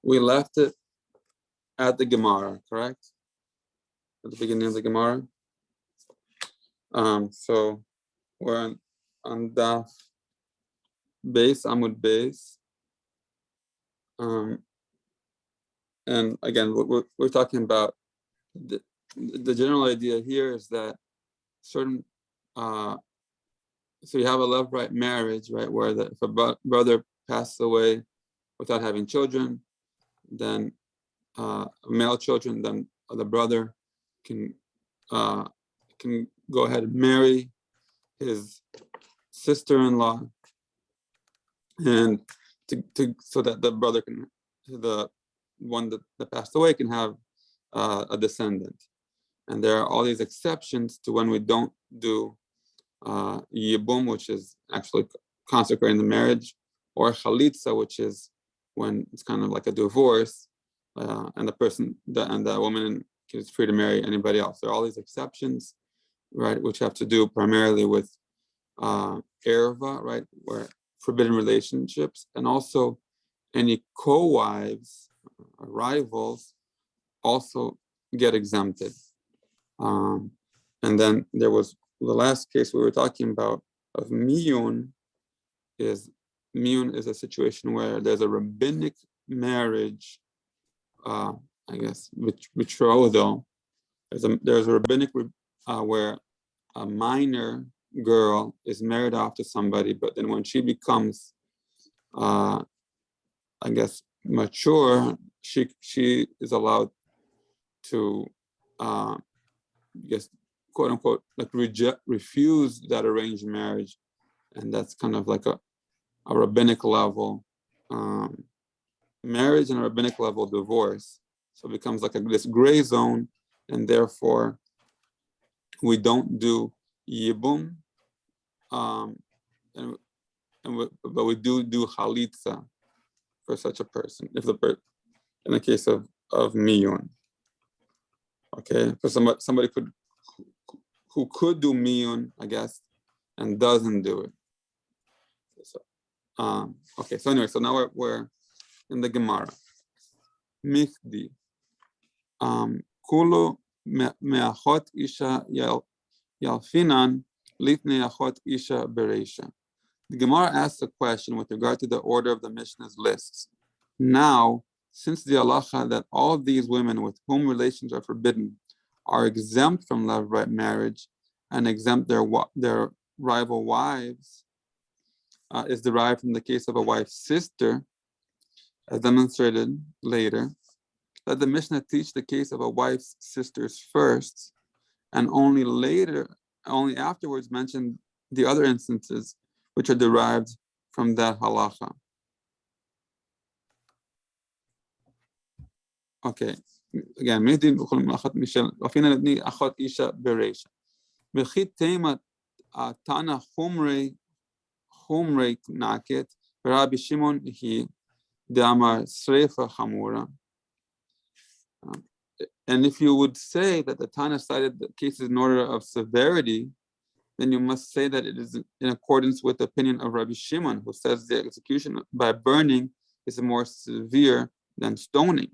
We left it at the Gemara, correct? At the beginning of the Gemara. So we're on Daf base, Amud base. And again, we're talking about the general idea here is that certain, so you have a left-right marriage, right, where if a brother passes away without having children, then male children, then the brother can go ahead and marry his sister-in-law, and so that the brother can, the one that passed away, can have a descendant. And there are all these exceptions to when we don't do yibum, which is actually consecrating the marriage, or chalitza, which is when it's kind of like a divorce, and the woman is free to marry anybody else. There are all these exceptions, right, which have to do primarily with erva, right, where forbidden relationships, and also any co-wives, rivals, also get exempted. And then there was the last case we were talking about of miyun. Miyun is a situation where there's a rabbinic marriage, I guess, betrothal. There's a rabbinic where a minor girl is married off to somebody, but then when she becomes, I guess, mature, she is allowed to, I guess, quote unquote, like refuse that arranged marriage, and that's kind of like a rabbinic level marriage and a rabbinic level divorce. So it becomes like this gray zone, and therefore we don't do yibum, but we do chalitza for such a person, if in the case of miyun. Okay, for somebody who could do miyun, I guess, and doesn't do it. So, okay, so anyway, so now we're in the Gemara. Michdi. Kulu me'achot isha yalfinan litnei achot isha bereisha. The Gemara asks a question with regard to the order of the Mishnah's lists. Now, since the halacha that all of these women with whom relations are forbidden are exempt from left-right marriage and exempt their rival wives, is derived from the case of a wife's sister, as demonstrated later, let the Mishnah teach the case of a wife's sisters first, and only afterwards mention the other instances which are derived from that halacha. Okay, again, Tana Humrei Naket, Rabbi Shimon he Damar Srefa Hamura. And if you would say that the Tana cited the cases in order of severity, then you must say that it is in accordance with the opinion of Rabbi Shimon, who says the execution by burning is more severe than stoning.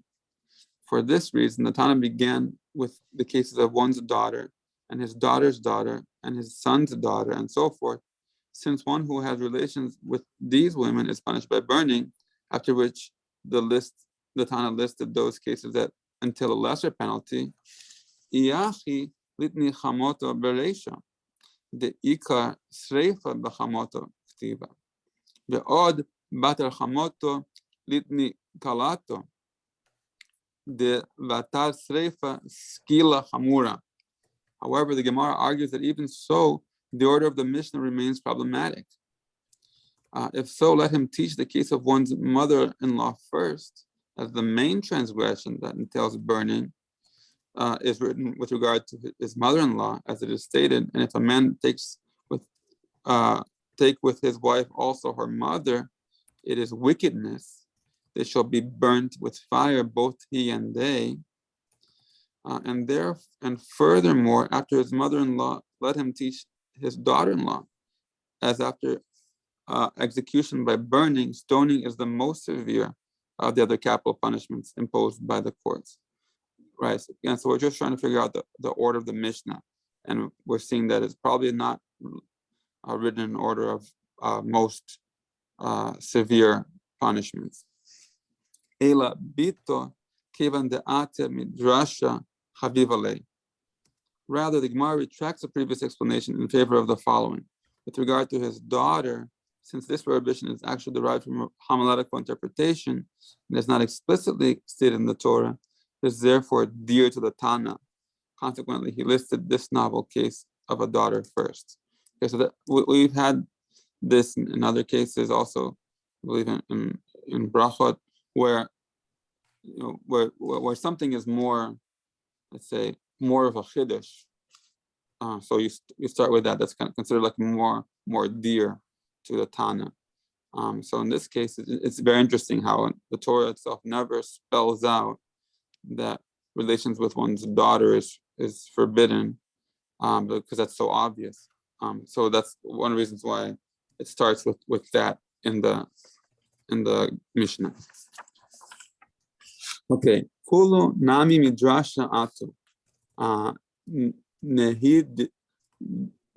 For this reason, the Tana began with the cases of one's daughter and his daughter's daughter and his son's daughter and so forth, since one who has relations with these women is punished by burning, after which the Tana listed those cases that until a lesser penalty. Iachi litni chamoto bereisha, the ikar sreifa b'chamoto ktiva, ve'od bater chamoto litni kalato, the vatar sreifa skila chamura. However, the Gemara argues that even so, the order of the Mishnah remains problematic. If so, let him teach the case of one's mother-in-law first, as the main transgression that entails burning is written with regard to his mother-in-law, as it is stated. And if a man take with his wife also her mother, it is wickedness. They shall be burnt with fire, both he and they. And furthermore, after his mother-in-law, let him teach his daughter-in-law, as after execution by burning, stoning is the most severe, the other capital punishments imposed by the courts. Right. So, again, so we're just trying to figure out the order of the Mishnah, and we're seeing that it's probably not written in order of most severe punishments. Ela bito kevan de'ate midrasha chavivale. Rather, the Gemara retracts the previous explanation in favor of the following. With regard to his daughter, since this prohibition is actually derived from a homiletical interpretation and is not explicitly stated in the Torah, it is therefore dear to the Tana. Consequently, he listed this novel case of a daughter first. Okay, so we've had this in other cases also, I believe in Brachot, where where something is more, let's say, more of a chiddush. So you start with that. That's kind of considered like more dear to the Tana. So in this case, it's very interesting how the Torah itself never spells out that relations with one's daughter is forbidden, because that's so obvious. So that's one of the reasons why it starts with that in the Mishnah. Okay, Kulu nami midrasha atu nehid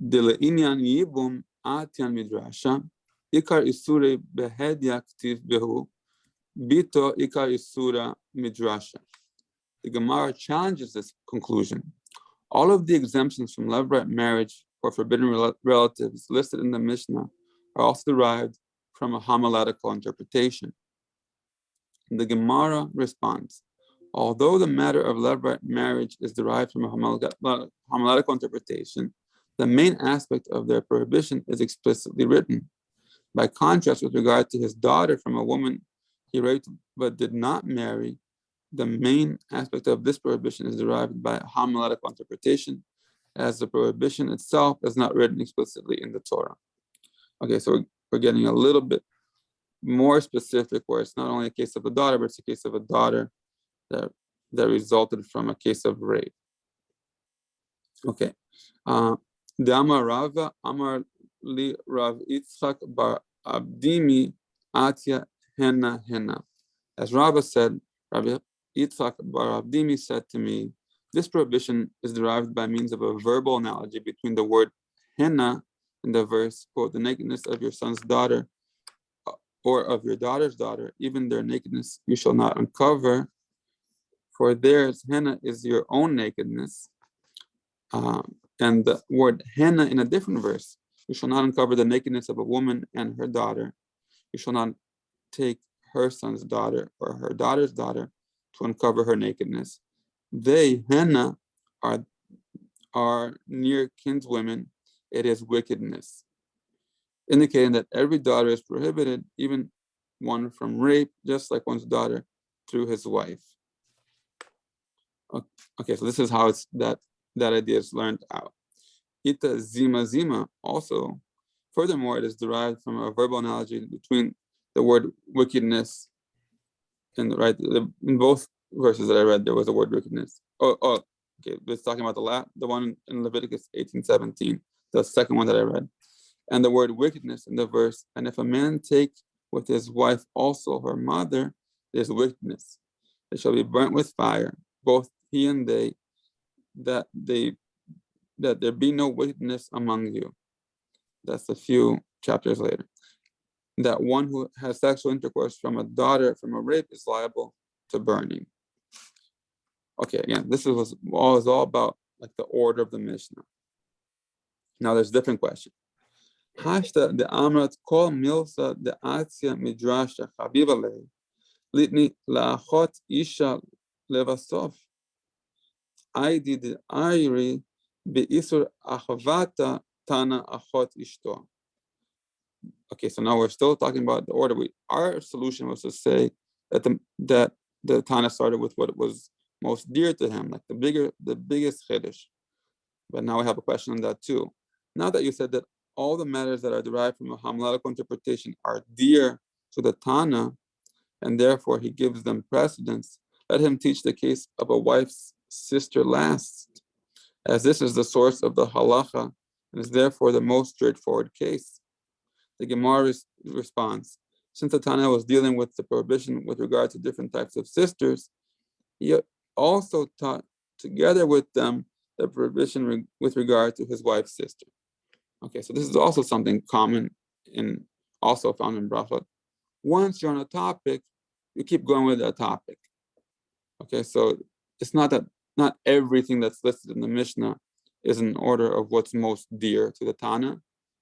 deleinyan yibum atian midrasha ikar isure behedya ktiv behu bito ikar isura midrasha. The Gemara challenges this conclusion. All of the exemptions from levirate marriage for forbidden relatives listed in the Mishnah are also derived from a homiletical interpretation. The Gemara responds, although the matter of levirate marriage is derived from a homiletical interpretation, the main aspect of their prohibition is explicitly written. By contrast, with regard to his daughter from a woman he raped but did not marry, the main aspect of this prohibition is derived by a homiletical interpretation, as the prohibition itself is not written explicitly in the Torah. Okay, so we're getting a little bit more specific, where it's not only a case of a daughter, but it's a case of a daughter that resulted from a case of rape. Okay. Dama Rava Amar li Rav Yitzchak bar Abdimi Atya Henna. As Rava said, Rabbi Yitzchak bar Abdimi said to me, this prohibition is derived by means of a verbal analogy between the word henna in the verse, quote, the nakedness of your son's daughter or of your daughter's daughter, even their nakedness you shall not uncover, for theirs henna is your own nakedness. And the word henna in a different verse, you shall not uncover the nakedness of a woman and her daughter. You shall not take her son's daughter or her daughter's daughter to uncover her nakedness. They, henna, are near kinswomen. It is wickedness, indicating that every daughter is prohibited, even one from rape, just like one's daughter through his wife. Okay, so this is how that idea is learned out. Ita zima also, furthermore, it is derived from a verbal analogy between the word wickedness and in both verses that I read, there was a word wickedness. Okay, it's talking about the one in Leviticus 18:17, the second one that I read, and the word wickedness in the verse. And if a man take with his wife also her mother, there's wickedness. They shall be burnt with fire, both he and they, that there be no wickedness among you. That's a few chapters later. That one who has sexual intercourse from a daughter from a rape is liable to burning. Okay, again, this is all about like the order of the Mishnah. Now there's different questions. Hashta de amrat kol milsa de atzia midrasha chavivale litni laachot isha levasof. Aidi de ayri beisur achavata tana achot ishto. Okay, so now we're still talking about the order. Our solution was to say that the Tana started with what was most dear to him, like the biggest chiddush. But now we have a question on that too. Now that you said that all the matters that are derived from a homiletical interpretation are dear to the Tana, and therefore he gives them precedence, let him teach the case of a wife's sister last, as this is the source of the halacha and is therefore the most straightforward case. The Gemara responds, since the Tana was dealing with the prohibition with regard to different types of sisters, he also taught together with them the prohibition with regard to his wife's sister. Okay, so this is also something common in also found in Brachot. Once you're on a topic, you keep going with that topic. Okay, so it's not that not everything that's listed in the Mishnah is in order of what's most dear to the Tana.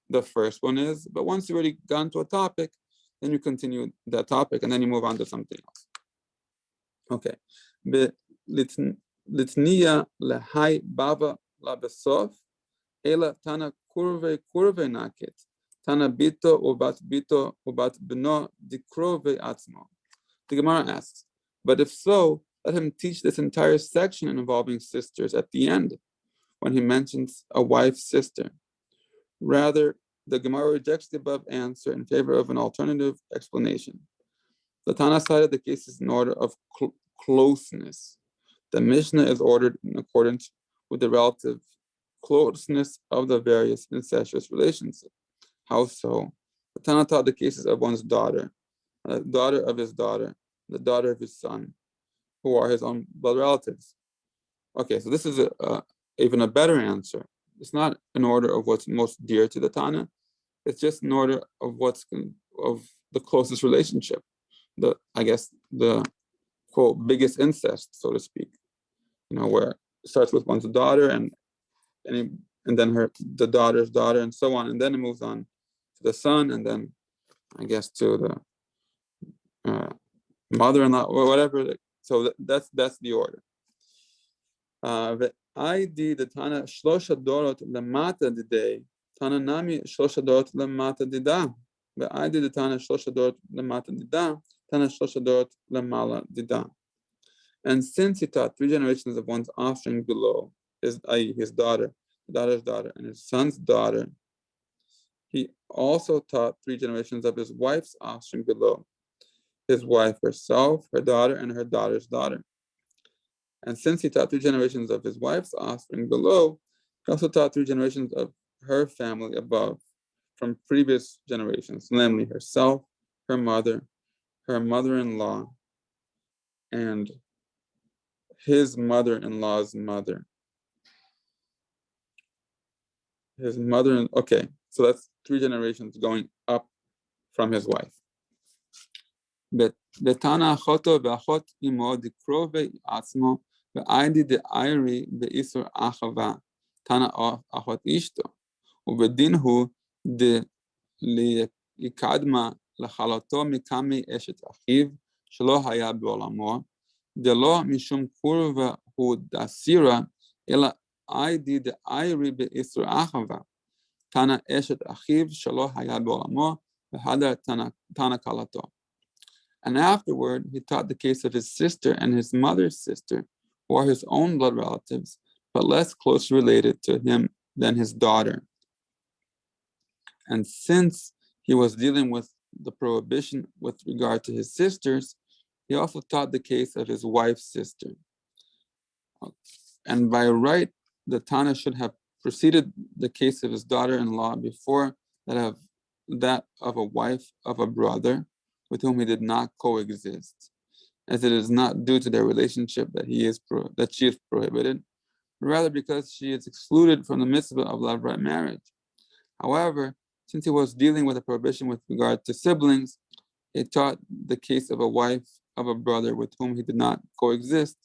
The first one is, but once you already gone to a topic, then you continue that topic and then you move on to something else. Okay. Litniya lehai bava labesof ela tana kurve nakit tana bito ubat bino dikrove atzmo. The Gemara asks, but if so, let him teach this entire section involving sisters at the end when he mentions a wife's sister. Rather, the Gemara rejects the above answer in favor of an alternative explanation. The Tana cited the cases in order of closeness. The Mishnah is ordered in accordance with the relative closeness of the various incestuous relations. How so? The Tana taught the cases of one's daughter, the daughter of his daughter, the daughter of his son, who are his own blood relatives. Okay, so this is even a better answer. It's not in order of what's most dear to the Tana. It's just in order of of the closest relationship. The quote biggest incest, so to speak. Where it starts with one's daughter and then the daughter's daughter and so on, and then it moves on to the son, and then I guess to the mother-in-law or whatever. So that's the order. ID the Tana shlosha dorot lemata diday Tana nami shlosha dorot lemata dida. The ID the Tana shlosha dorot lemata dida Tana shlosha dorot lemala dida. And since he taught 3 generations of one's offspring below, his daughter, the daughter's daughter, and his son's daughter, he also taught 3 generations of his wife's offspring below, his wife herself, her daughter, and her daughter's daughter. And since he taught 3 generations of his wife's offspring below, he also taught 3 generations of her family above from previous generations, namely herself, her mother, her mother-in-law, and his mother-in-law's mother. Okay, so that's 3 generations going up from his wife. But the Tana achoto ve'achot imo dikrove atzmo ve'aydi de'ayri be'isur achava Tana achot ishto ubedinhu de likadma lachaloto mikami eshet achiv shelo haya be'olamo delo mishum kurva hu dasira ela aydi de'ayri be'isur achava Tana eshet achiv shelo haya be'olamo ve'hadar Tana kalato. And afterward, he taught the case of his sister and his mother's sister, who are his own blood relatives, but less closely related to him than his daughter. And since he was dealing with the prohibition with regard to his sisters, he also taught the case of his wife's sister. And by right, the Tana should have preceded the case of his daughter-in-law before that of a wife of a brother with whom he did not coexist, as it is not due to their relationship that she is prohibited, but rather because she is excluded from the mitzvah of levirate marriage. However, since he was dealing with a prohibition with regard to siblings, he taught the case of a wife of a brother with whom he did not coexist,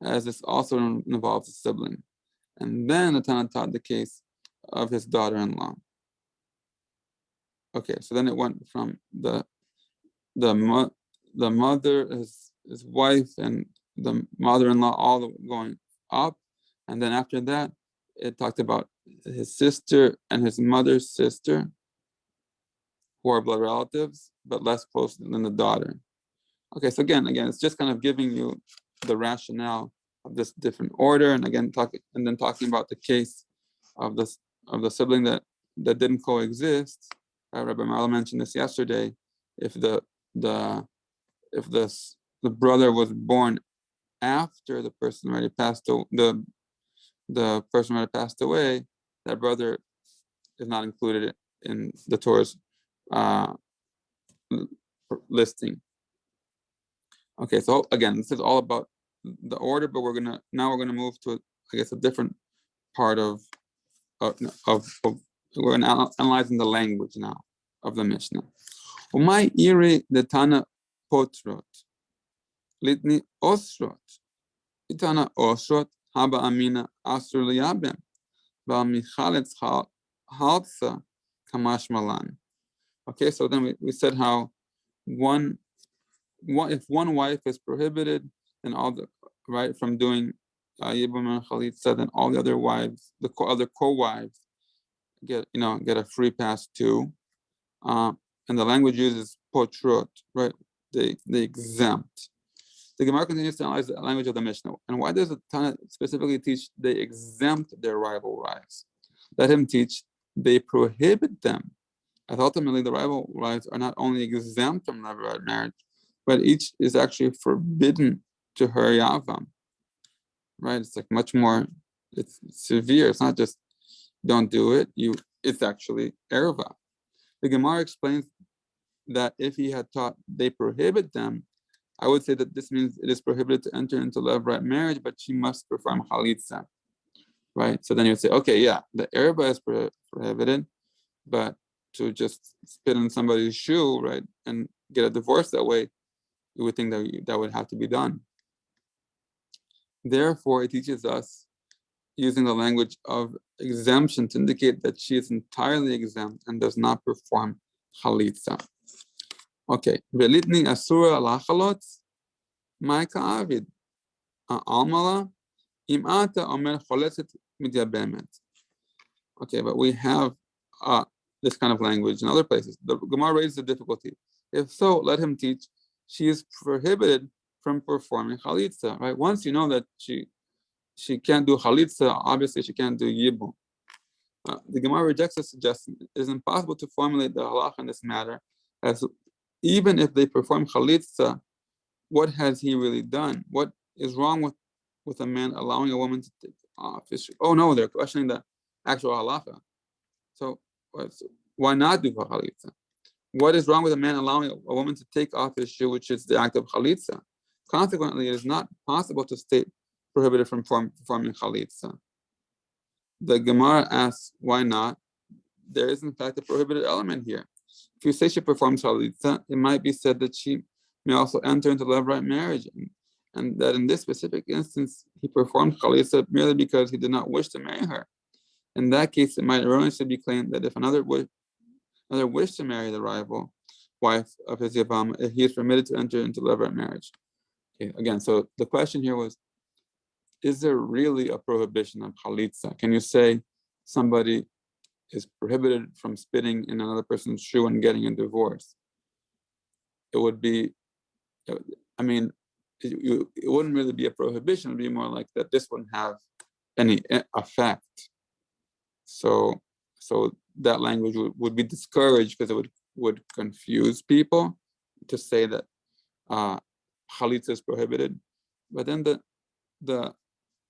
as this also involves a sibling. And then the Tana taught the case of his daughter-in-law. Okay, so then it went from the mother, his wife, and the mother-in-law all going up, and then after that, it talked about his sister and his mother's sister, who are blood relatives, but less close than the daughter. Okay, so again, it's just kind of giving you the rationale of this different order, and again, talking about the case of the sibling that didn't coexist. Rabbi Marla mentioned this yesterday. If the brother was born after the person already passed away, that brother is not included in the Torah's listing. Okay, so again, this is all about the order, but we're gonna move to, I guess, a different part of we're analyzing the language now of the Mishnah. Umay iri detana potrot litni osrot itana osrot haba amina asur liyabem val michaletz haltza kamash malan. Okay, so then we said how if one wife is prohibited and all the from doing yibum and chalitza, then all the other wives, the other co-wives, get a free pass too. And the language uses potrot, right? They exempt. The Gemara continues to analyze the language of the Mishnah. And why does the Tana specifically teach they exempt their rival wives? Let him teach they prohibit them. As ultimately the rival wives are not only exempt from Rabbinic marriage, but each is actually forbidden to her yavam. Right? It's like much more, it's severe. It's not just don't do it, it's actually erva. The Gemara explains that if he had taught they prohibit them, I would say that this means it is prohibited to enter into levirate marriage, but she must perform chalitza, right? So then you would say, okay, yeah, the erba is prohibited, but to just spit in somebody's shoe, right, and get a divorce that way, you would think that would have to be done. Therefore, it teaches us using the language of exemption to indicate that she is entirely exempt and does not perform chalitza. Okay, velitni asura lachalot, ma'ika avid, almala, imata omer choletzet midyabemet. Okay, but we have this kind of language in other places. The Gemara raises a difficulty. If so, let him teach she is prohibited from performing chalitza. Right? Once you know that she can't do chalitza, obviously she can't do yibum. The Gemara rejects the suggestion. It is impossible to formulate the halacha in this matter, as even if they perform chalitza, what has he really done? What is wrong with a man allowing a woman to take off his shoe? Oh no, they're questioning the actual halacha. So why not do chalitza? What is wrong with a man allowing a woman to take off his shoe, which is the act of chalitza? Consequently, it is not possible to state prohibited from performing chalitza. The Gemara asks, why not? There is in fact a prohibited element here. If you say she performs chalitza, it might be said that she may also enter into levirate marriage, and that in this specific instance, he performed chalitza merely because he did not wish to marry her. In that case, it might erroneously be claimed that if another wished to marry the rival wife of his yavam, he is permitted to enter into levirate marriage. Okay, again, so the question here was, is there really a prohibition of chalitza? Can you say somebody is prohibited from spitting in another person's shoe and getting a divorce? It would be, I mean, it wouldn't really be a prohibition. It would be more like that this wouldn't have any effect. So that language would be discouraged because it would confuse people to say that chalitza is prohibited. But then the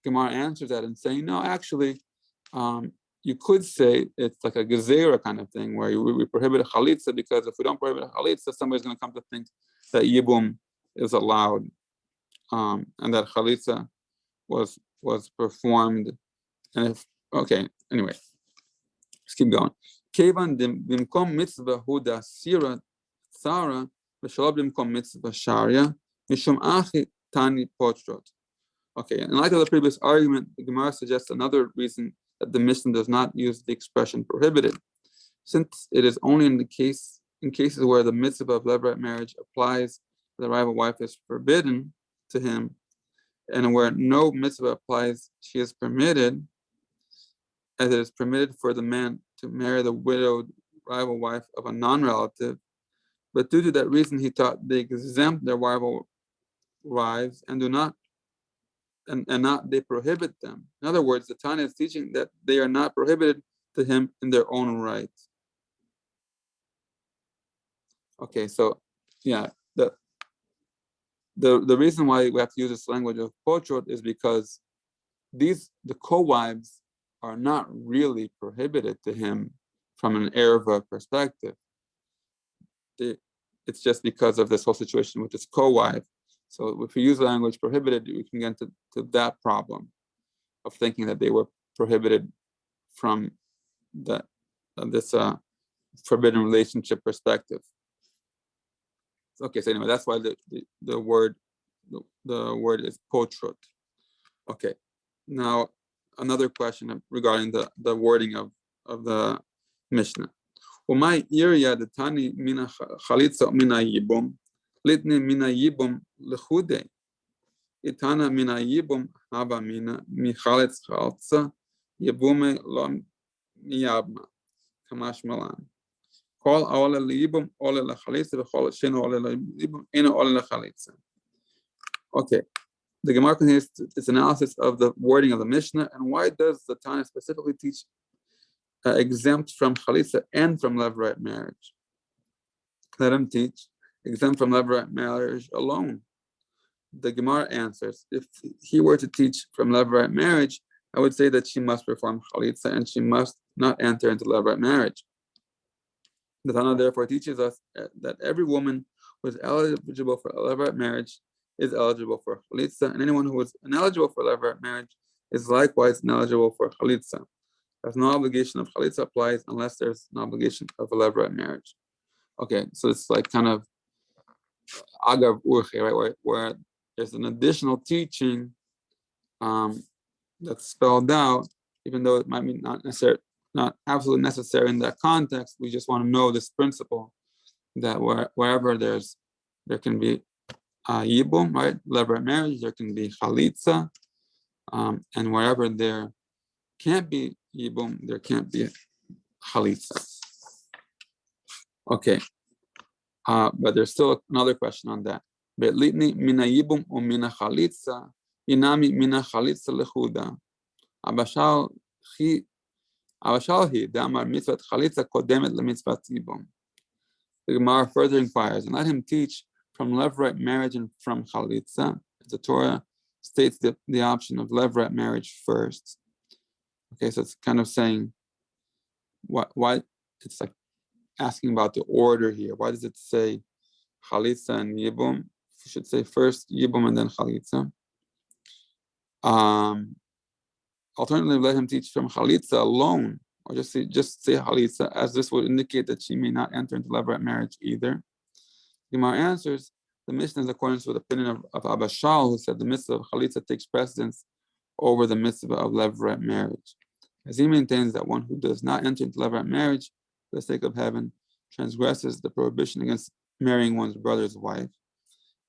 Gemara answers that and saying, no, actually, you could say it's like a gezerah kind of thing where we prohibit a chalitza because if we don't prohibit a chalitza, somebody's going to come to think that yibum is allowed, and that chalitza was performed. And anyway, let's keep going. Kevan bimkom mitzvah huda sira tzara v'shalom bimkom mitzvah sharia mishum achi tani potrot. Okay, in light of the previous argument, the Gemara suggests another reason that the Mishnah does not use the expression prohibited, since it is only in cases where the mitzvah of levirate marriage applies, the rival wife is forbidden to him, and where no mitzvah applies, she is permitted, as it is permitted for the man to marry the widowed rival wife of a non-relative. But due to that reason, he taught they exempt their rival wives and do not. And not they prohibit them. In other words, the Tana is teaching that they are not prohibited to him in their own right. Okay, so yeah, the reason why we have to use this language of potrot is because the co-wives are not really prohibited to him from an erva perspective. it's just because of this whole situation with this co-wife. So if we use the language prohibited, we can get to that problem of thinking that they were prohibited from this forbidden relationship perspective. Okay, so anyway, that's why the word is potrut. Okay, now another question regarding the wording of the Mishnah. Umay irya detani mina chalitza mina yibum litni mina yibum lechude itana mina yibum haba mina michalitz chalitza yibume lo miyabma kamash malan kol ole liyibum ole lechalitza v'chol sheno ole liyibum eno ole lechalitza. Okay, the Gemara continues its analysis of the wording of the Mishnah, and why does the Tana specifically teach exempt from chalitza and from levirate marriage? Let him teach exempt from levirate marriage alone. The Gemara answers, if he were to teach from levirate marriage, I would say that she must perform chalitza and she must not enter into levirate marriage. The Tana therefore teaches us that every woman who is eligible for levirate marriage is eligible for chalitza, and anyone who is ineligible for levirate marriage is likewise ineligible for chalitza. There's no obligation of chalitza applies unless there's an obligation of a levirate marriage. Okay, so it's like kind of agav urche, right, where there's an additional teaching that's spelled out, even though it might be not absolutely necessary in that context. We just want to know this principle that wherever there can be yibum, right, levirate marriage, there can be chalitza, and wherever there can't be yibum, there can't be chalitza. Okay, but there's still another question on that. Be'litni mina yibum o mina chalitza, inami mina chalitza lechuda. Abashal hi damar mitzvat chalitza kodemet lemitzvat yibum. The Gemara further inquires, and let him teach from levirate marriage and from chalitza. The Torah states the option of levirate marriage first. Okay, so it's kind of saying why it's like asking about the order here. Why does it say chalitza and yibum? You should say first yibum and then chalitza. Alternatively, let him teach from chalitza alone, or just say chalitza, as this would indicate that she may not enter into levirate marriage either. Gemara answers, the Mishnah is accordance with the opinion of Abba Shal, who said the mitzvah of chalitza takes precedence over the mitzvah of levirate marriage, as he maintains that one who does not enter into levirate marriage for the sake of heaven transgresses the prohibition against marrying one's brother's wife,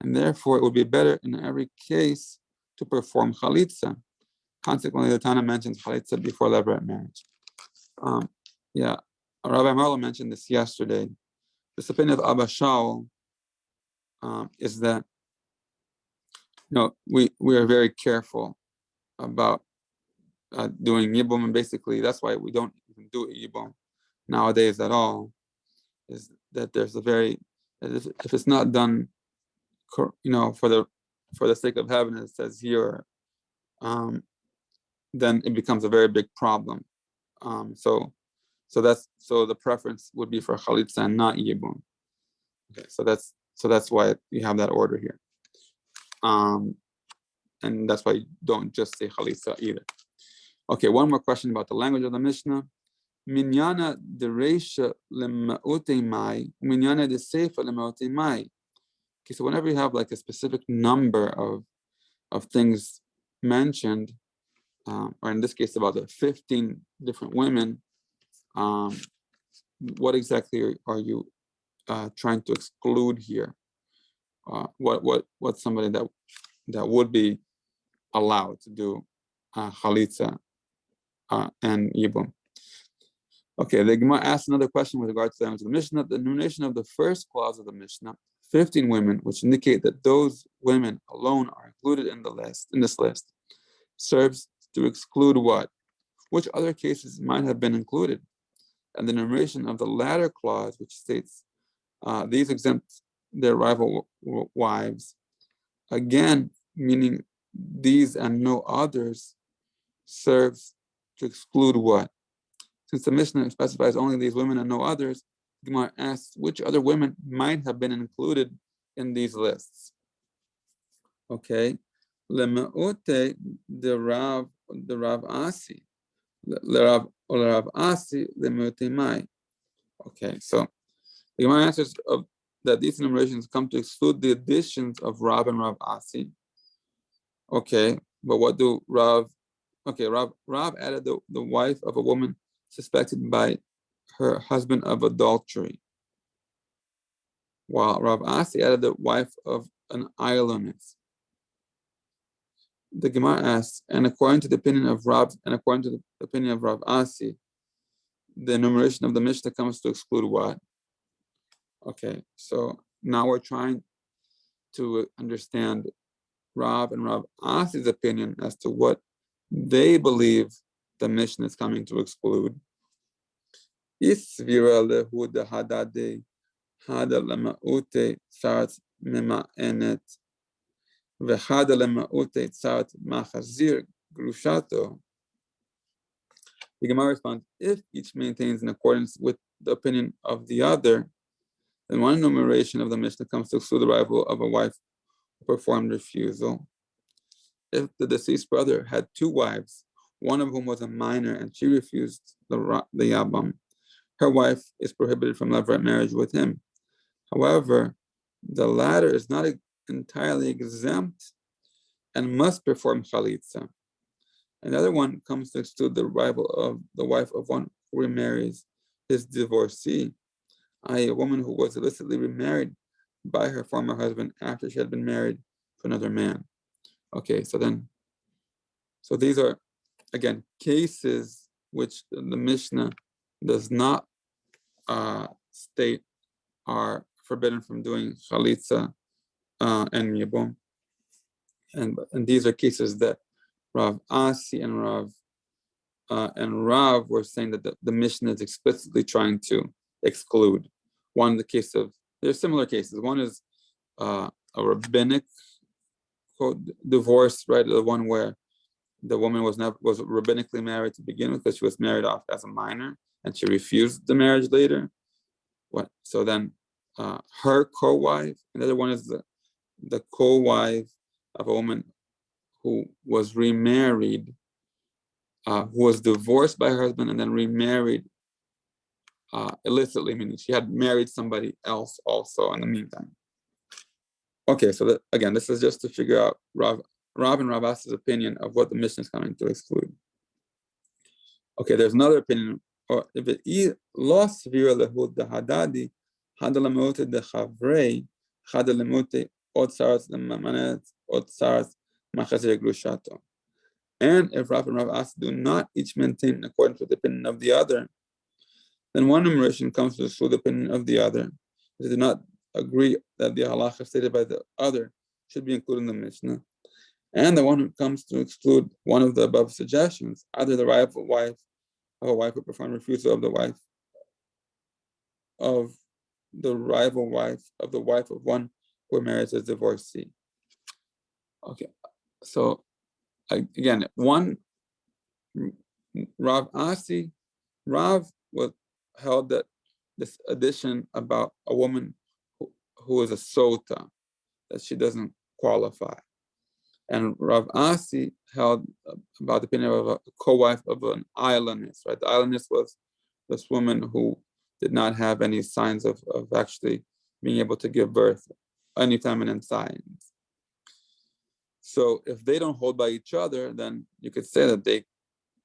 and therefore it would be better in every case to perform chalitza. Consequently, the Tana mentions chalitza before levirate marriage. Rabbi Marlo mentioned this yesterday. This opinion of Abba Shaul is that we are very careful about doing yibum, and basically that's why we don't even do yibum nowadays at all. Is that there's if it's not done, for the sake of heaven, as it says here, then it becomes a very big problem. So the preference would be for chalitza and not yibum. Okay, so that's why you have that order here, and that's why you don't just say chalitza either. Okay, one more question about the language of the Mishnah. Minyana de reisha lema'utei mai, minyana de seifa lema'utei mai. Okay, so whenever you have like a specific number of things mentioned, or in this case about the 15 different women, what exactly are you trying to exclude here? What's somebody that would be allowed to do chalitza and yibum? Okay, the Gemara asks another question with regard to the language of the Mishnah. The enumeration of the first clause of the Mishnah, 15 women, which indicate that those women alone are included in this list, serves to exclude what? Which other cases might have been included? And the enumeration of the latter clause, which states these exempt their rival wives, again, meaning these and no others, serves to exclude what? Since the Mishnah specifies only these women and no others, Gemara asks, which other women might have been included in these lists? Okay, Lemeute the Rav Asi, Rav Asi Lemeute Mai. Okay, so the Gemara answers that these enumerations come to exclude the additions of Rav and Rav Asi. Okay, but what do Rav? Okay, Rav added the wife of a woman suspected by her husband of adultery, while Rav Asi added the wife of an idleness. The Gemara asks, and according to the opinion of Rav, and according to the opinion of Rav Asi, the enumeration of the Mishnah comes to exclude what? Okay, so now we're trying to understand Rav and Rav Asi's opinion as to what they believe the Mishnah is coming to exclude. Isvira lehu dehadade hada lemaute tzart mema'enet v'hada lemaute tzart machazir grushato. The Gemara responds, if each maintains in accordance with the opinion of the other, then one enumeration of the Mishnah comes to exclude the arrival of a wife who performed refusal. If the deceased brother had two wives, one of whom was a minor and she refused the Yabam, her wife is prohibited from levirate marriage with him. However, the latter is not entirely exempt and must perform chalitza. Another one comes to exclude the arrival of the wife of one who remarries his divorcee, i.e., a woman who was illicitly remarried by her former husband after she had been married to another man. Okay, so these are, again, cases which the Mishnah does not state are forbidden from doing chalitza and yibum. And these are cases that Rav Asi and Rav were saying that the Mishnah is explicitly trying to exclude. One, the case of, there's similar cases. One is a rabbinic divorce, right? The one where the woman was rabbinically married to begin with because she was married off as a minor and she refused the marriage later. So then her co-wife, another one is the co-wife of a woman who was remarried, who was divorced by her husband and then remarried illicitly, meaning she had married somebody else also in the meantime. Okay, so again, this is just to figure out Rav and Rav Asi's opinion of what the Mishnah is coming to exclude. Okay, there's another opinion. Or if it lost svira lehud dehadadi hada lemote dechavrei hada lemote otzaras lemamanet otzaras machazir grushato. And if Rav and Rav Asi do not each maintain according to the opinion of the other, then one enumeration comes to exclude the opinion of the other. They do not agree that the halacha stated by the other should be included in the Mishnah. And the one who comes to exclude one of the above suggestions, either the rival wife of a wife who performed refusal of the wife of the rival wife of the wife of one who marries as divorcee. Okay, so again, one Rav Asi, Rav was held that this addition about a woman who is a sota, that she doesn't qualify. And Rav Asi held about the opinion of a co-wife of an islandess, right? The islandess was this woman who did not have any signs of actually being able to give birth, any feminine signs. So if they don't hold by each other, then you could say that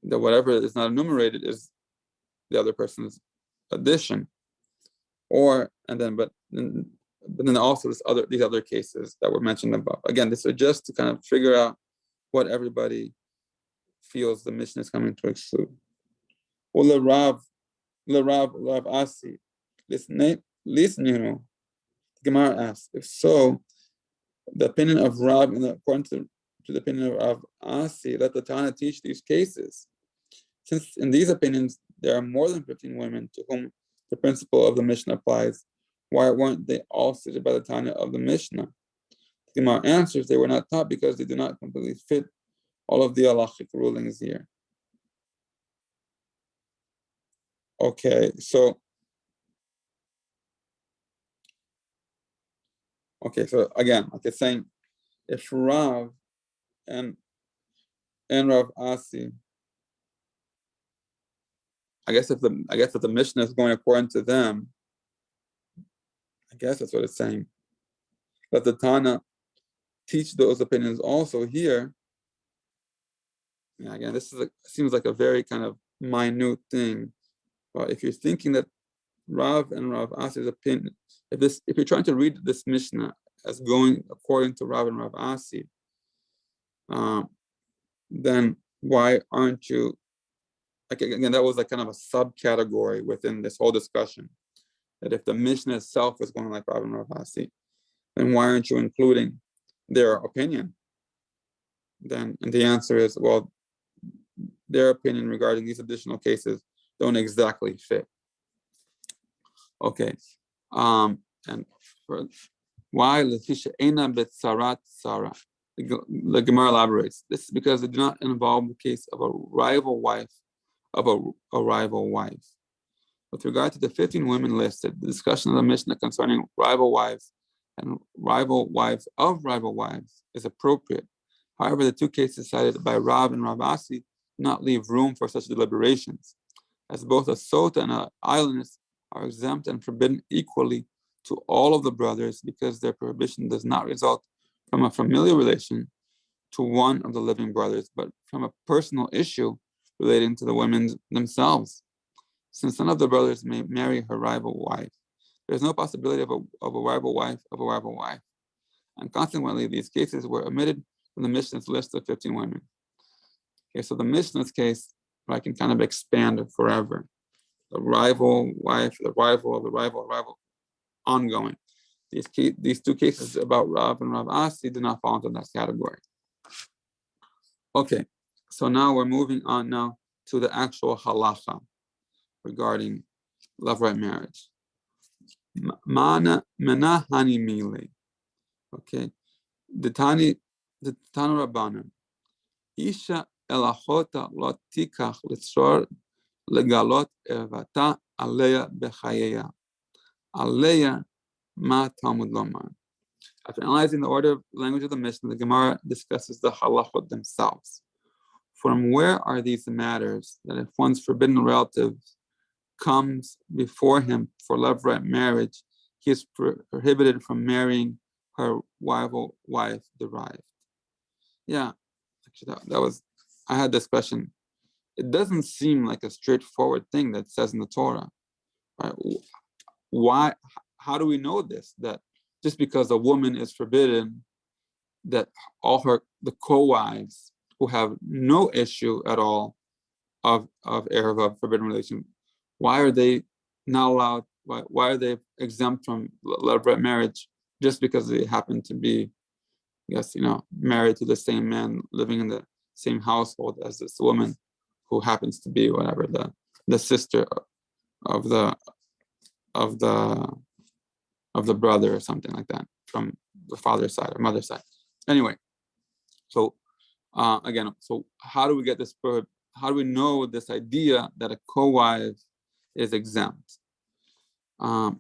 whatever is not enumerated is the other person's addition. But then also these other cases that were mentioned above. Again, this is just to kind of figure out what everybody feels the Mishnah is coming to exclude. Rav Asi, listen, Gemara asks, if so, the opinion of Rav and according to the opinion of Rav Asi, let the Tana teach these cases. Since in these opinions there are more than 15 women to whom the principle of the Mishnah applies, why weren't they all stated by the Tana of the Mishnah? The Gemara answers they were not taught because they do not completely fit all of the halachic rulings here. Okay, so Okay, so again, like it's saying, if Rav and Rav Asi, I guess if the Mishnah is going according to them, I guess that's what it's saying. Let the Tana teach those opinions also here. Yeah, again, this is seems like a very kind of minute thing. But if you're thinking that Rav and Rav Asi's opinion, if you're trying to read this Mishnah as going according to Rav and Rav Asi, then why aren't you, like, again, that was like kind of a subcategory within this whole discussion, that if the Mishnah itself is going like Rav and Rav Asi, then why aren't you including their opinion? And the answer is, well, their opinion regarding these additional cases don't exactly fit. Okay, and for why the Gemara elaborates. This is because they do not involve the case of a rival wife of a rival wife. With regard to the 15 women listed, the discussion of the Mishnah concerning rival wives and rival wives of rival wives is appropriate. However, the two cases cited by Rav and Rav Asi do not leave room for such deliberations, as both a sota and an islandess are exempt and forbidden equally to all of the brothers, because their prohibition does not result from a familial relation to one of the living brothers, but from a personal issue relating to the women themselves. Since none of the brothers may marry her rival wife, there is no possibility of a rival wife of a rival wife. And consequently, these cases were omitted from the Mishnah's list of 15 women. Okay, so the Mishnah's case, I can kind of expand it forever. The rival wife, the rival of the rival, ongoing. These two cases about Rav and Rav Asi do not fall into that category. Okay, so now we're moving on now to the actual halacha regarding love-right marriage. Mana hani mile. Okay, the Tana Rabbanan. Isha elachota lo tikach litzor legalot ervata aleya bechayeya. Aleya ma Talmud lomar. After analyzing the order of language of the Mishnah, the Gemara discusses the halachot themselves. From where are these matters that if one's forbidden relative comes before him for love-right marriage, he is prohibited from marrying her rival wife derived? Yeah, actually, that was, I had this question. It doesn't seem like a straightforward thing that says in the Torah. Right? Why? How do we know this? That just because a woman is forbidden, that all the co-wives who have no issue at all of erev, forbidden relation, why are they not allowed? Why are they exempt from love-right marriage just because they happen to be, yes, married to the same man, living in the same household as this woman who happens to be whatever the sister of the brother or something like that from the father's side or mother's side. Anyway, so again, so how do we get this? How do we know this idea that a co-wife is exempt? From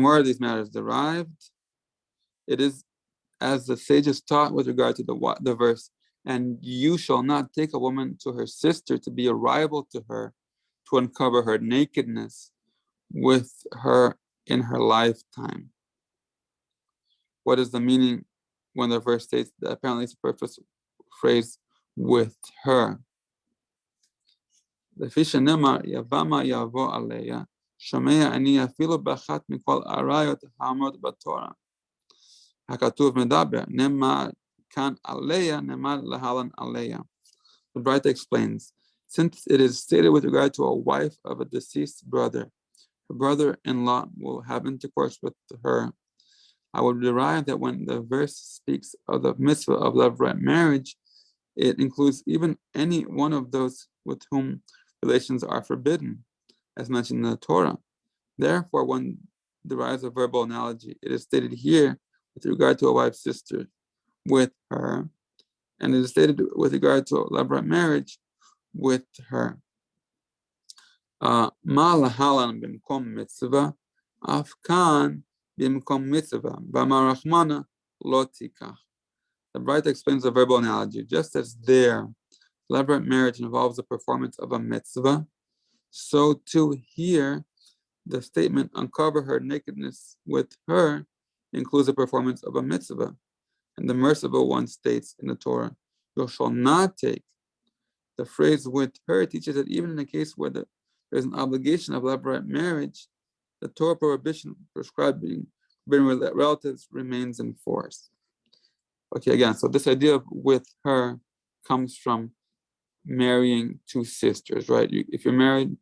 where are these matters derived? It is as the sages taught with regard to the verse, and you shall not take a woman to her sister to be a rival to her, to uncover her nakedness with her in her lifetime. What is the meaning when the verse states that apparently it's a purpose phrase with her? לפי שנאמר, יבמה יבוא עליה, שומע אני אפילו באחת מכל הראיות האמורות בתורה. הכתוב מדבר, נאמר כאן עליה, נאמר להלן עליה. The Braita explains, since it is stated with regard to a wife of a deceased brother, her brother-in-law will have intercourse with her, I would derive that when the verse speaks of the mitzvah of love-right marriage, it includes even any one of those with whom relations are forbidden, as mentioned in the Torah. Therefore, one derives a verbal analogy. It is stated here with regard to a wife's sister with her, and it is stated with regard to a love-right marriage with her. Ma lahalan b'mkom mitzvah Afkan bimkom mitzvah, b'amar Rachmana lo tikach. The Braita explains the verbal analogy. Just as there, levirate marriage involves the performance of a mitzvah, so too here, the statement uncover her nakedness with her includes the performance of a mitzvah. And the merciful one states in the Torah, you shall not take. The phrase with her teaches that even in a case where there's an obligation of levirate marriage, the Torah prohibition prescribing relatives remains in force. Okay, again, so this idea of with her comes from marrying two sisters, right? If you're married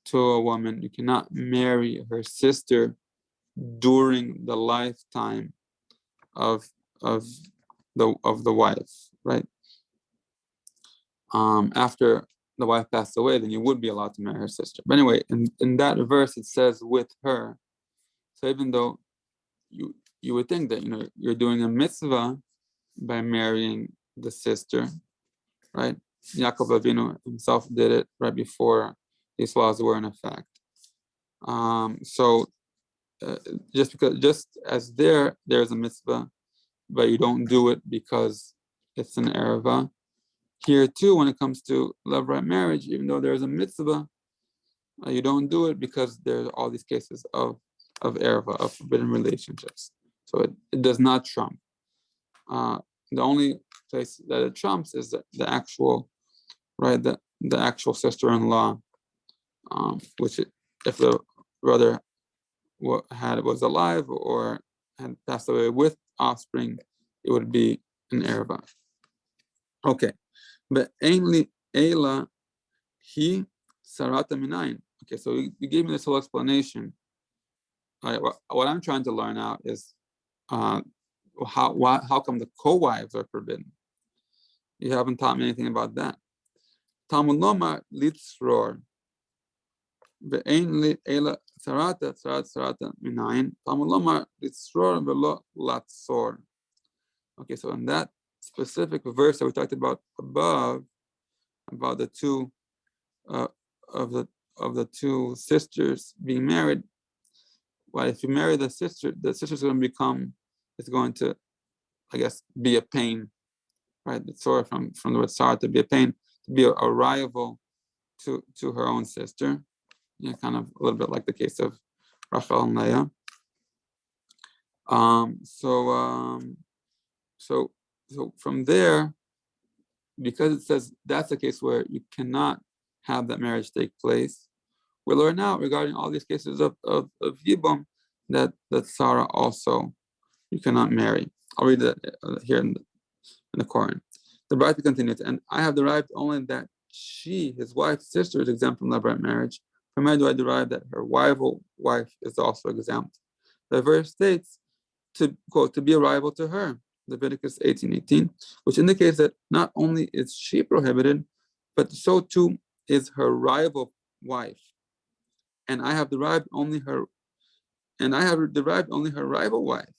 to a woman, you cannot marry her sister during the lifetime of the wife, right? After the wife passed away, then you would be allowed to marry her sister. But anyway, in that verse it says with her. So even though you would think that you're doing a mitzvah by marrying the sister, right? Yaakov Avinu himself did it right before these laws were in effect. Just as there's a mitzvah, but you don't do it because it's an ereva. Here too, when it comes to levirate marriage, even though there's a mitzvah, you don't do it because there's all these cases of ereva, of forbidden relationships. So it does not trump. The only place that it trumps is the actual, right? The actual sister-in-law, which if the brother was alive or had passed away with offspring, it would be an ereva. Okay, but ainly Ela he sarata minayin. Okay, so you gave me this whole explanation. All right, what I'm trying to learn out is how come the co-wives are forbidden? You haven't taught me anything about that. Talmud lomar litzror. Ve'ein ela sarata minayin. Talmud lomar litzror velo latzor. Okay, so in that specific verse that we talked about above, about the two of the two sisters being married, well, if you marry the sister's going to, I guess, be a pain, right? The Torah from the word Sarah, to be a pain, to be a rival to her own sister. Kind of a little bit like the case of Rachel and Leah. So from there, because it says that's a case where you cannot have that marriage take place, we learn now regarding all these cases of Yibam that Sarah also you cannot marry. I'll read it here in the Quran. The Braita continues, and I have derived only that she, his wife's sister, is exempt from levirate marriage. From where do I derive that her rival wife is also exempt? The verse states, to quote, to be a rival to her, Leviticus 18:18, which indicates that not only is she prohibited, but so too is her rival wife. And I have derived only her rival wife.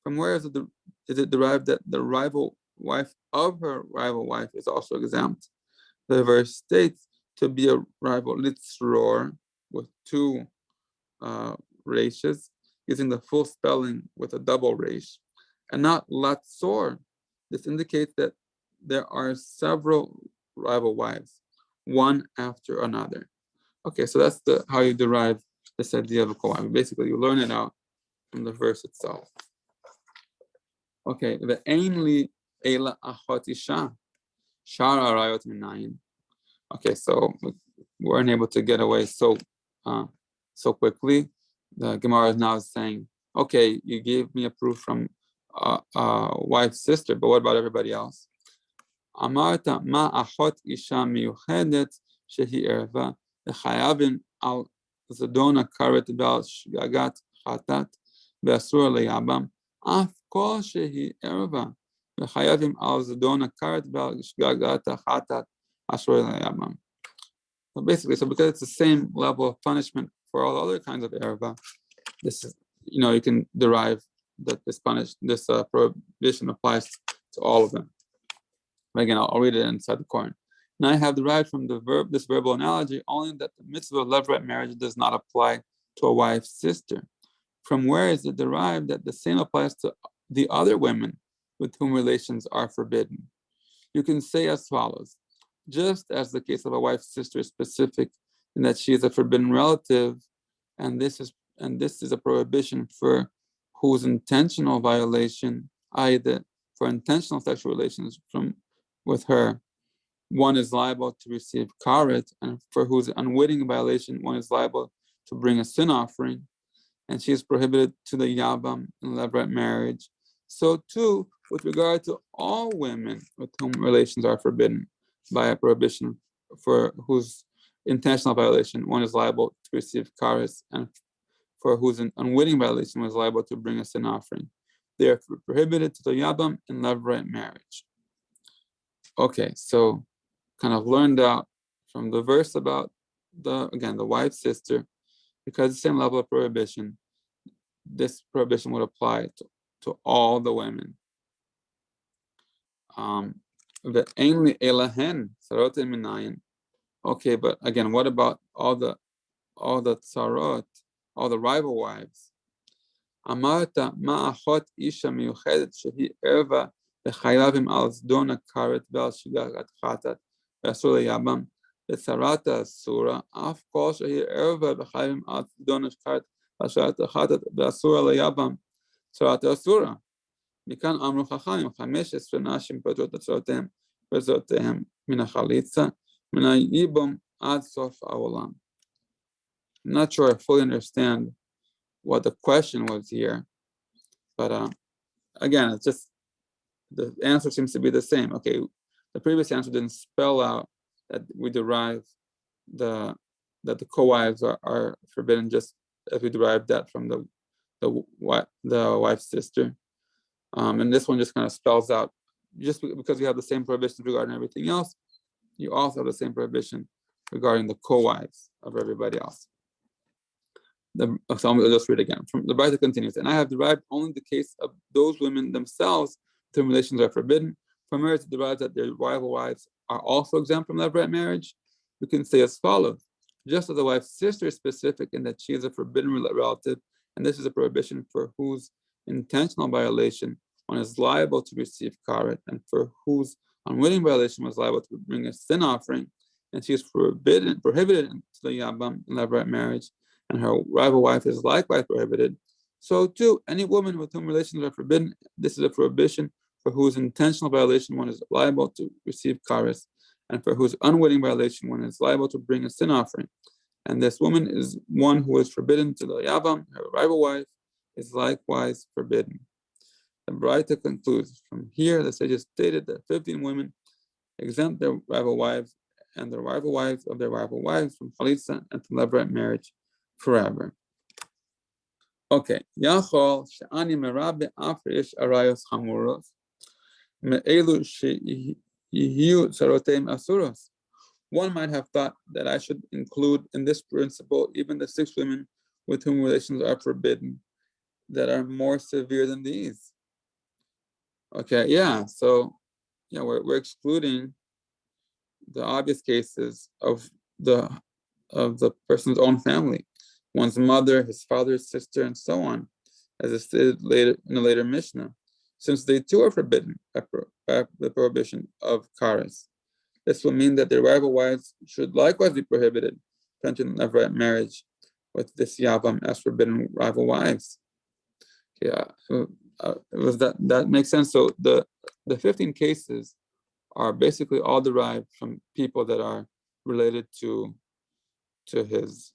From where is it derived that the rival wife of her rival wife is also exempt? The verse states to be a rival litzror with two reishes, using the full spelling with a double reish, and not latzor. This indicates that there are several rival wives, one after another. Okay, so that's how you derive this idea of a co-wife. Basically, you learn it out from the verse itself. Okay, the ainli ela achot isha shara arayot minayin. Okay, so we weren't able to get away so quickly. The Gemara is now saying, okay, you gave me a proof from wife's sister, but what about everybody else? Amarta ma achot isha miyuchedet shehi erva echayavin al zadona karet bal shgagat chatat ve'asur leyabam af kol shehi erva echayavin al zadona karet bal shgagat chatat asur leyabam. So basically, because it's the same level of punishment for all other kinds of erva, this is, you can derive that this prohibition applies to all of them. But again, I'll read it inside the Quran. And I have derived from this verbal analogy only that the mitzvah of levirate marriage does not apply to a wife's sister. From where is it derived that the same applies to the other women with whom relations are forbidden? You can say as follows: just as the case of a wife's sister is specific in that she is a forbidden relative, and this is a prohibition for whose intentional violation, i.e., for intentional sexual relations with her, one is liable to receive karet, and for whose unwitting violation, one is liable to bring a sin offering, and she is prohibited to the Yavam in levirate marriage. So too, with regard to all women with whom relations are forbidden by a prohibition for whose intentional violation, one is liable to receive karet, and for whose unwitting violation, one is liable to bring a sin offering. They are prohibited to the Yavam in levirate marriage. Okay, so kind of learned out from the verse about the wife's sister, because the same level of prohibition, this prohibition would apply to all the women. The ainly elahen sarote minayin. Okay, but again, what about all the tsarot, all the rival wives? Amarta ma'achot isha miyuchedet shehi erva v'chayavim al zdona karet bel shigarat chatat v'asur leyabam v'tzarata asura af kol shehi erva v'chayavim al zdona karet v'ashigarat chatat v'asur leyabam tzarata asura. מכאן אמרו חכמים 15 נשים פוטרות את צרותיהם וזרועותיהם מן החליצה מן הייבום עד סוף העולם. I'm not sure I fully understand what the question was here, but again, it's just the answer seems to be the same. Okay, the previous answer didn't spell out that we derive that the co-wives are forbidden, just as we derived that from the wife's sister. And this one just kind of spells out, just because you have the same prohibitions regarding everything else, you also have the same prohibition regarding the co-wives of everybody else. So I'll just read again. From the Bible continues, and I have derived only the case of those women themselves to whom relations are forbidden. From where it derives that their rival wives are also exempt from levirate marriage. We can say as follows: just as the wife's sister is specific in that she is a forbidden relative, and this is a prohibition for whose intentional violation one is liable to receive karet, and for whose unwitting violation was liable to bring a sin offering, and she is prohibited to the Yavam in levirate marriage, and her rival wife is likewise prohibited. So too, any woman with whom relations are forbidden, this is a prohibition for whose intentional violation one is liable to receive karet, and for whose unwitting violation one is liable to bring a sin offering. And this woman is one who is forbidden to the Yavam, her rival wife is likewise forbidden. The Braita concludes, from here the sages stated that 15 women exempt their rival wives and the rival wives of their rival wives from chalitza and from levirate marriage forever. Okay, Yachol she'ani merabe afrish arayos chamuros me'elu she'yihiu tzaroteim asuros. One might have thought that I should include in this principle even the 6 women with whom relations are forbidden, that are more severe than these. Okay, yeah, so we're excluding the obvious cases of the person's own family, one's mother, his father, sister, and so on, as is stated later in a later Mishnah, since they too are forbidden by the prohibition of kares. This will mean that their rival wives should likewise be prohibited to enter levirate marriage with this Yavam as forbidden rival wives. Yeah, that makes sense. So the 15 cases are basically all derived from people that are related to his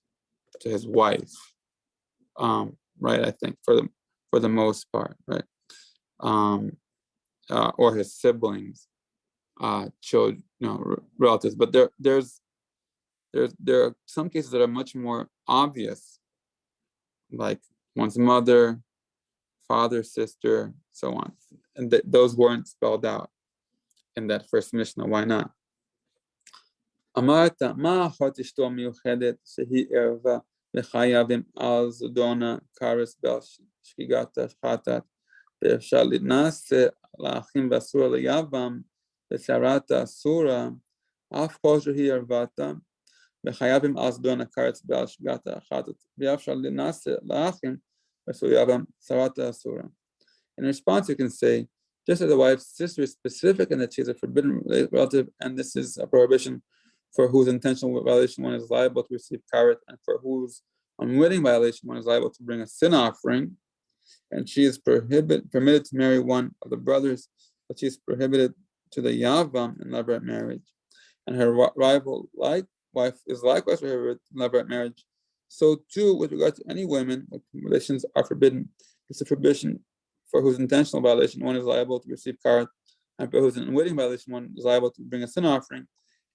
wife, right? I think for the most part, right? Or his siblings, children, relatives. But there are some cases that are much more obvious, like one's mother, father, sister, so on, and those weren't spelled out in that first Mishnah. Why not? Amarta ma achot ishto miyuchedet shehi erva lechayavim al zodona kares bel shkigata chatat ve'efshar linase la'achim v'asura leyavam v'tzarata asura af kol shehi ervata v'chayavim al zodona kares bel shkigata chatat ve'efshar linase la'achim In response, you can say, just as the wife's sister is specific in that she is a forbidden relative, and this is a prohibition for whose intentional violation one is liable to receive karet, and for whose unwitting violation one is liable to bring a sin offering, and she is permitted to marry one of the brothers, but she is prohibited to the Yavam in levirate marriage, and her rival wife is likewise prohibited in levirate marriage. So too, with regard to any women, relations are forbidden. It's a prohibition for whose intentional violation one is liable to receive karet, and for whose unwitting violation one is liable to bring a sin offering,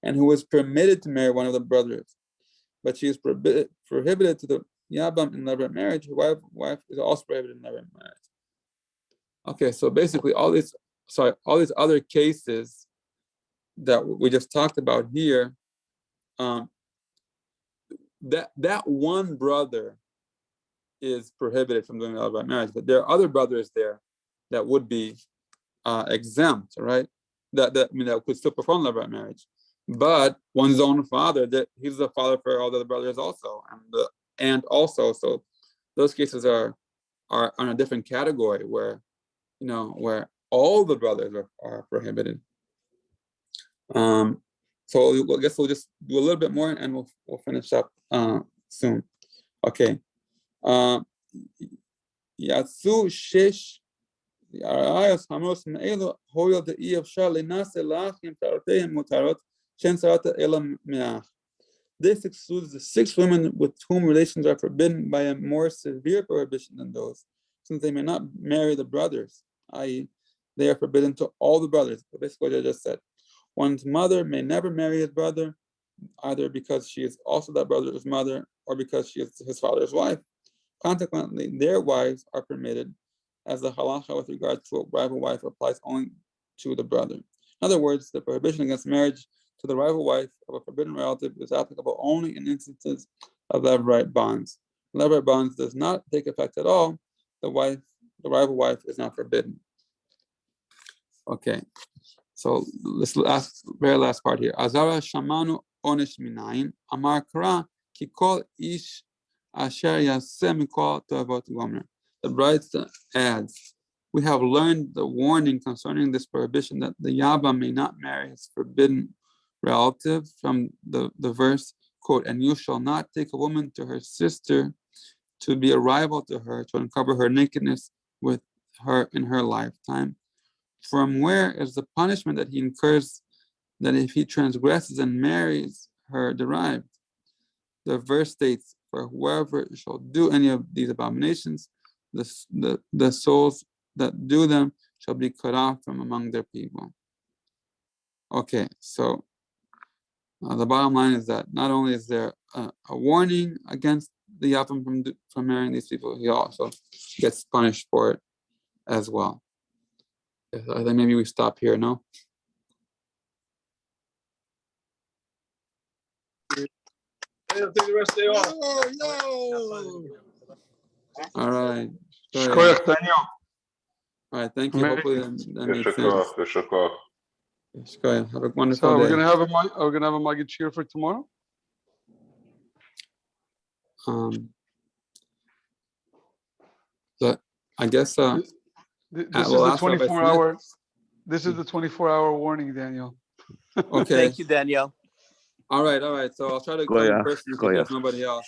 and who is permitted to marry one of the brothers, but she is prohibited to the Yabam in levirate marriage. Her wife is also prohibited in levirate marriage. Okay, so basically all these other cases that we just talked about here, that one brother is prohibited from doing levirate marriage, but there are other brothers there that would be exempt, right? That could still perform levirate marriage. But one's own father, that he's the father for all the other brothers also, and the aunt also. So those cases are on a different category where all the brothers are prohibited. So I guess we'll just do a little bit more and we'll finish up soon. Okay. Yatsu shesh arayos hamos me'elu hoyel de'i afshar lenase lachim taroteim mutarot shen sarata elam me'ach. This excludes the 6 women with whom relations are forbidden by a more severe prohibition than those, since they may not marry the brothers, i.e., they are forbidden to all the brothers. Basically what I just said. One's mother may never marry his brother, either because she is also that brother's mother or because she is his father's wife. Consequently, their wives are permitted, as the halacha with regard to a rival wife applies only to the brother. In other words, the prohibition against marriage to the rival wife of a forbidden relative is applicable only in instances of levirate bonds. Levirate bonds does not take effect at all. The rival wife is not forbidden. Okay, so this very last part here. Azara shamanu onish minayin amar kara ki kol ish asher yaseh mikol to'avot gomer. The bride adds, we have learned the warning concerning this prohibition that the Yaba may not marry his forbidden relative from the verse, quote, and you shall not take a woman to her sister to be a rival to her, to uncover her nakedness with her in her lifetime. From where is the punishment that he incurs that if he transgresses and marries her derived? The verse states, for whoever shall do any of these abominations, the souls that do them shall be cut off from among their people. Okay, so the bottom line is that not only is there a warning against the Yafam from marrying these people, he also gets punished for it as well. I think maybe we stop here, no? Hey, I'll take the rest of the day off. All right. Daniel. All right, thank you. Hopefully that makes sense. Have a wonderful So day. we're gonna have a Magid cheer for tomorrow. But I guess this is the 24-hour. This is the 24-hour warning, Daniel. Okay. Thank you, Daniel. All right. So I'll try to come in person if there's nobody else.